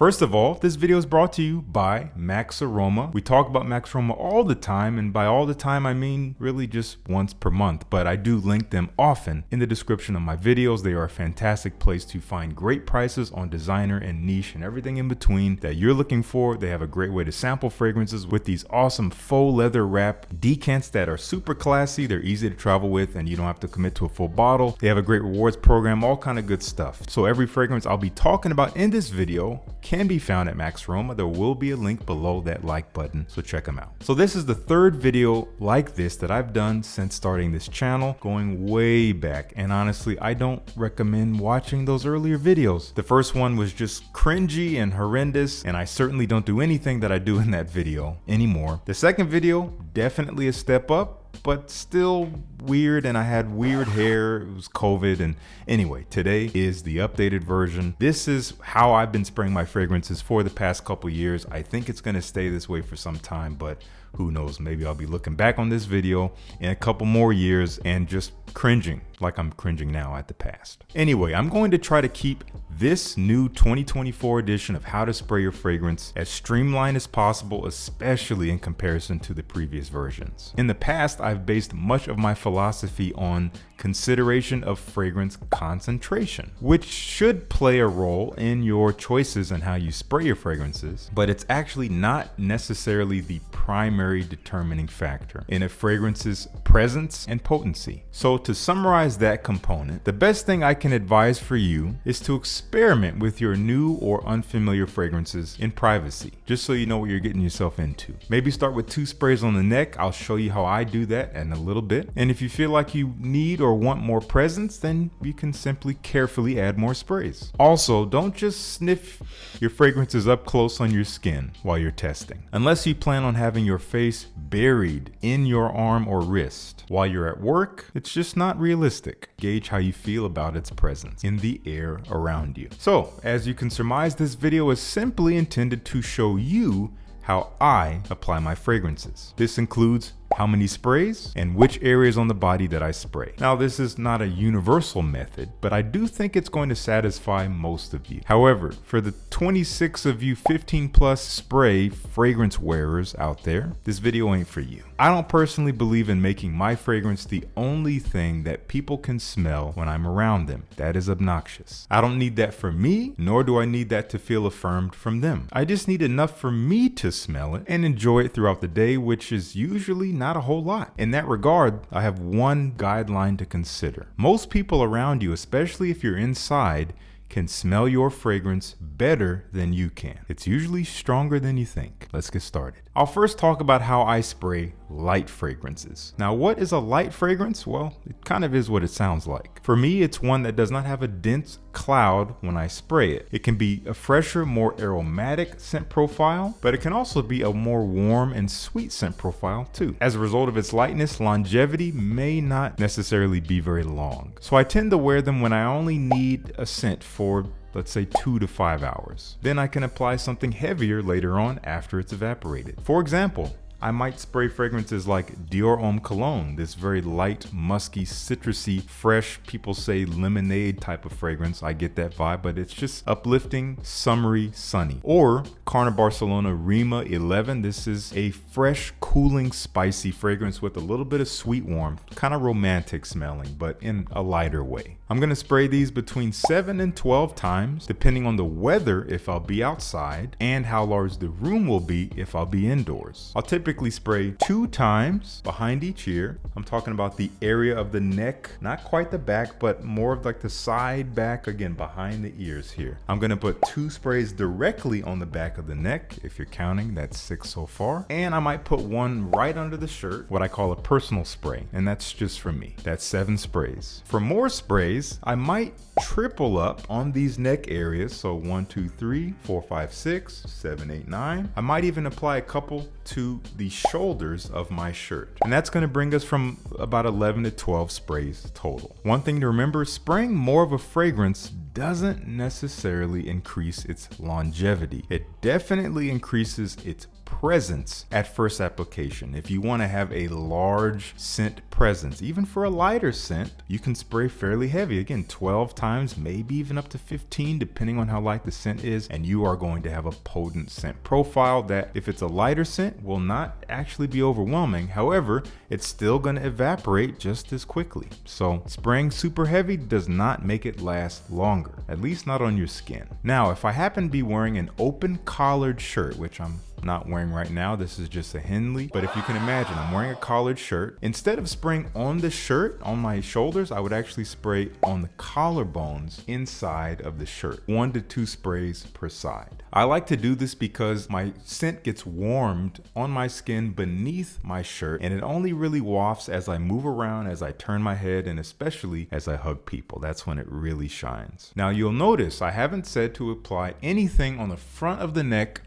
First of all, this video is brought to you by Max Aroma. We talk about Max Aroma all the time, and by all the time I mean really just once per month, but I do link them often in the description of my videos. They are a fantastic place to find great prices on designer and niche and everything in between that you're looking for. They have a great way to sample fragrances with these awesome faux leather wrap decants that are super classy. They're easy to travel with and you don't have to commit to a full bottle. They have a great rewards program, all kind of good stuff. So every fragrance I'll be talking about in this video can be found at Max Aroma. There will be a link below that like button, so check them out. So this is the third video like this that I've done since starting this channel, going way back, and honestly I don't recommend watching those earlier videos. The first one was just cringy and horrendous, and I certainly don't do anything that I do in that video anymore. The second video, definitely a step up, but still weird, and I had weird hair. It was COVID, and anyway, today is the updated version. This is how I've been spraying my fragrances for the past couple years. I think it's gonna stay this way for some time, but who knows, maybe I'll be looking back on this video in a couple more years and just cringing like I'm cringing now at the past. Anyway, I'm going to try to keep this new 2024 edition of How to Spray Your Fragrance as streamlined as possible, especially in comparison to the previous versions. In the past, I've based much of my philosophy on consideration of fragrance concentration, which should play a role in your choices and how you spray your fragrances, but it's actually not necessarily the primary determining factor in a fragrance's presence and potency. So to summarize that component, the best thing I can advise for you is to experiment with your new or unfamiliar fragrances in privacy, just so you know what you're getting yourself into. Maybe start with 2 sprays on the neck. I'll show you how I do that in a little bit. And if you feel like you need or want more presence, then you can simply carefully add more sprays. Also, don't just sniff your fragrances up close on your skin while you're testing, unless you plan on having your face buried in your arm or wrist. While you're at work, it's just not realistic. Gauge how you feel about its presence in the air around you. So, as you can surmise, this video is simply intended to show you how I apply my fragrances. This includes how many sprays and which areas on the body that I spray. Now, this is not a universal method, but I do think it's going to satisfy most of you. However, for the 26 of you 15+ spray fragrance wearers out there, this video ain't for you. I don't personally believe in making my fragrance the only thing that people can smell when I'm around them. That is obnoxious. I don't need that for me, nor do I need that to feel affirmed from them. I just need enough for me to smell it and enjoy it throughout the day, which is usually not a whole lot. In that regard, I have one guideline to consider. Most people around you, especially if you're inside, can smell your fragrance better than you can. It's usually stronger than you think. Let's get started. I'll first talk about how I spray light fragrances. Now, what is a light fragrance? Well, it kind of is what it sounds like. For me, it's one that does not have a dense cloud when I spray it. It can be a fresher, more aromatic scent profile, but it can also be a more warm and sweet scent profile too. As a result of its lightness, longevity may not necessarily be very long. So I tend to wear them when I only need a scent for, let's say, 2 to 5 hours. Then I can apply something heavier later on after it's evaporated. For example, I might spray fragrances like Dior Homme Cologne, this very light, musky, citrusy, fresh, people say lemonade type of fragrance. I get that vibe, but it's just uplifting, summery, sunny. Or Carner Barcelona RIMA 11. This is a fresh, cooling, spicy fragrance with a little bit of sweet warmth, kind of romantic smelling, but in a lighter way. I'm gonna spray these between 7 and 12 times, depending on the weather, if I'll be outside, and how large the room will be if I'll be indoors. I'll typically spray 2 times behind each ear. I'm talking about the area of the neck, not quite the back, but more of like the side back, again, behind the ears here. I'm gonna put 2 sprays directly on the back of the neck. If you're counting, that's 6 so far. And I might put 1 right under the shirt, what I call a personal spray, and that's just for me. That's 7 sprays. For more sprays, I might triple up on these neck areas. So 1, 2, 3, 4, 5, 6, 7, 8, 9. I might even apply a couple to the shoulders of my shirt. And that's going to bring us from about 11 to 12 sprays total. One thing to remember, spraying more of a fragrance doesn't necessarily increase its longevity. It definitely increases its presence at first application. If you want to have a large scent presence, even for a lighter scent, you can spray fairly heavy. Again, 12 times, maybe even up to 15, depending on how light the scent is, and you are going to have a potent scent profile that, if it's a lighter scent, will not actually be overwhelming. However, it's still going to evaporate just as quickly. So spraying super heavy does not make it last longer, at least not on your skin. Now, if I happen to be wearing an open collared shirt, which I'm not wearing right now, this is just a Henley, but if you can imagine, I'm wearing a collared shirt. Instead of spraying on the shirt, on my shoulders, I would actually spray on the collarbones inside of the shirt. 1 to 2 sprays per side. I like to do this because my scent gets warmed on my skin beneath my shirt, and it only really wafts as I move around, as I turn my head, and especially as I hug people. That's when it really shines. Now you'll notice I haven't said to apply anything on the front of the neck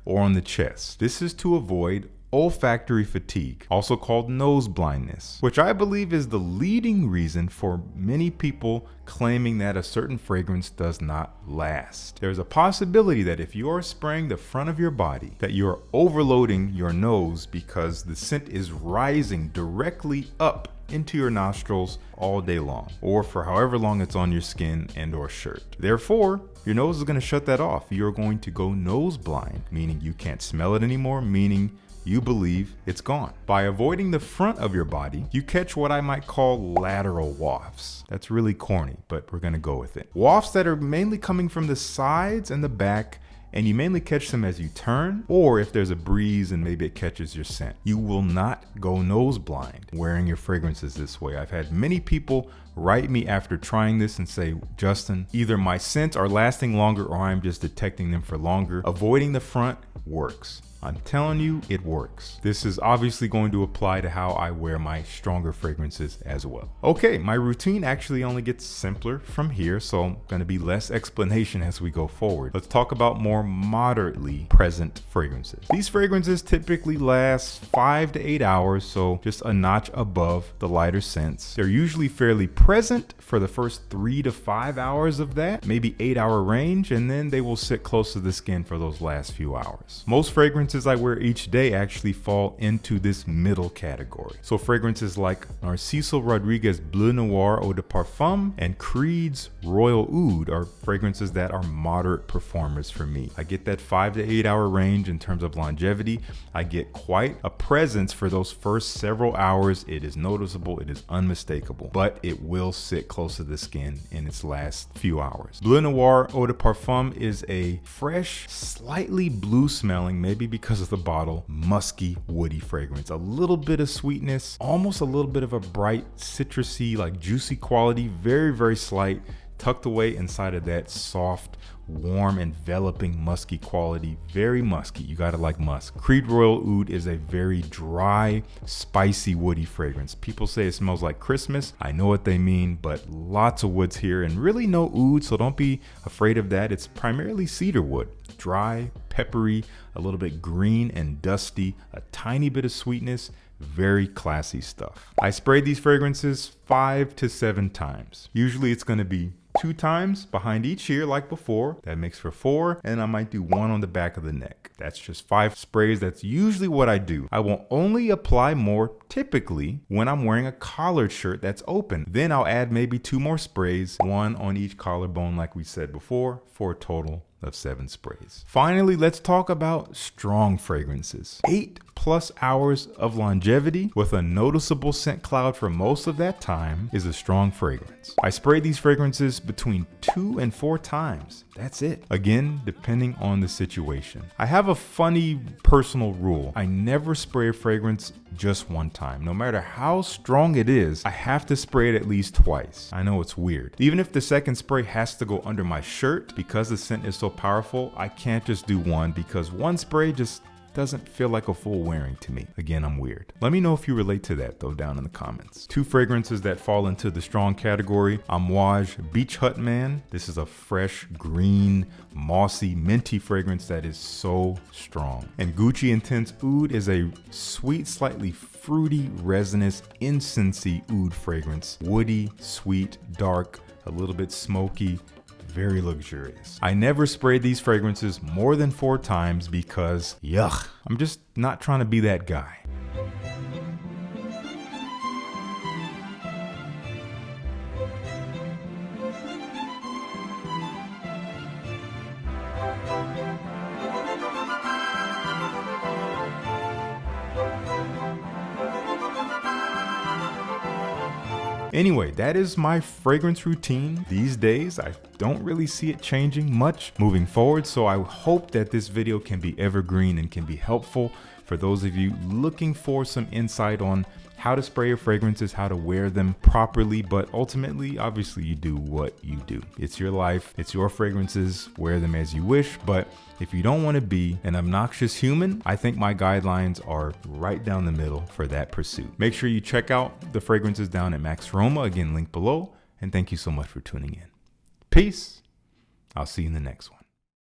or on the chest. This is to avoid olfactory fatigue, also called nose blindness, which I believe is the leading reason for many people claiming that a certain fragrance does not last. There's a possibility that if you are spraying the front of your body, that you're overloading your nose because the scent is rising directly up into your nostrils all day long, or for however long it's on your skin and or shirt. Therefore, your nose is going to shut that off. You're going to go nose blind, meaning you can't smell it anymore, meaning you believe it's gone. By avoiding the front of your body, you catch what I might call lateral wafts. That's really corny, but we're gonna go with it. Wafts that are mainly coming from the sides and the back, and you mainly catch them as you turn, or if there's a breeze and maybe it catches your scent. You will not go nose blind wearing your fragrances this way. I've had many people write me after trying this and say, Justin, either my scents are lasting longer or I'm just detecting them for longer. Avoiding the front works. I'm telling you, it works. This is obviously going to apply to how I wear my stronger fragrances as well. Okay, my routine actually only gets simpler from here, so going to be less explanation as we go forward. Let's talk about more moderately present fragrances. These fragrances typically last 5 to 8 hours, so just a notch above the lighter scents. They're usually fairly present for the first 3 to 5 hours of that, maybe 8-hour range, and then they will sit close to the skin for those last few hours. Most fragrances I wear each day actually fall into this middle category. So fragrances like Narciso Rodriguez Bleu Noir Eau de Parfum and Creed's Royal Oud are fragrances that are moderate performers for me. I get that 5 to 8 hour range in terms of longevity. I get quite a presence for those first several hours. It is noticeable, it is unmistakable, but it will sit close to the skin in its last few hours. Bleu Noir Eau de Parfum is a fresh, slightly blue smelling, maybe because of the bottle, musky, woody fragrance. A little bit of sweetness, almost a little bit of a bright, citrusy, like juicy quality, very, very slight, tucked away inside of that soft, warm, enveloping, musky quality. Very musky. You gotta like musk. Creed Royal Oud is a very dry, spicy, woody fragrance. People say it smells like Christmas. I know what they mean, but lots of woods here and really no oud, so don't be afraid of that. It's primarily cedar wood. Dry, peppery, a little bit green and dusty, a tiny bit of sweetness, very classy stuff. I sprayed these fragrances 5 to 7 times. Usually it's going to be 2 times behind each ear like before. That makes for 4, and I might do 1 on the back of the neck. That's just 5 sprays. That's usually what I do. I will only apply more typically when I'm wearing a collared shirt that's open. Then I'll add maybe 2 more sprays, 1 on each collarbone like we said before, for a total of 7 sprays. Finally, let's talk about strong fragrances. 8+ hours of longevity with a noticeable scent cloud for most of that time is a strong fragrance. I spray these fragrances between 2 and 4 times. That's it. Again, depending on the situation. I have a funny personal rule. I never spray a fragrance just one time. No matter how strong it is, I have to spray it at least twice. I know it's weird. Even if the second spray has to go under my shirt, because the scent is so powerful, I can't just do one because one spray just doesn't feel like a full wearing to me. Again, I'm weird. Let me know if you relate to that though down in the comments. 2 fragrances that fall into the strong category. Amouage Beach Hut Man. This is a fresh, green, mossy, minty fragrance that is so strong. And Gucci Intense Oud is a sweet, slightly fruity, resinous, incensey oud fragrance. Woody, sweet, dark, a little bit smoky. very luxurious. I never spray these fragrances more than 4 times because, yuck, I'm just not trying to be that guy. Anyway, that is my fragrance routine these days. I don't really see it changing much moving forward, so I hope that this video can be evergreen and can be helpful for those of you looking for some insight on how to spray your fragrances, how to wear them properly, but ultimately, obviously, you do what you do. It's your life, it's your fragrances, wear them as you wish, but if you don't want to be an obnoxious human, I think my guidelines are right down the middle for that pursuit. Make sure you check out the fragrances down at Max Aroma, again, link below, and thank you so much for tuning in. Peace. I'll see you in the next one.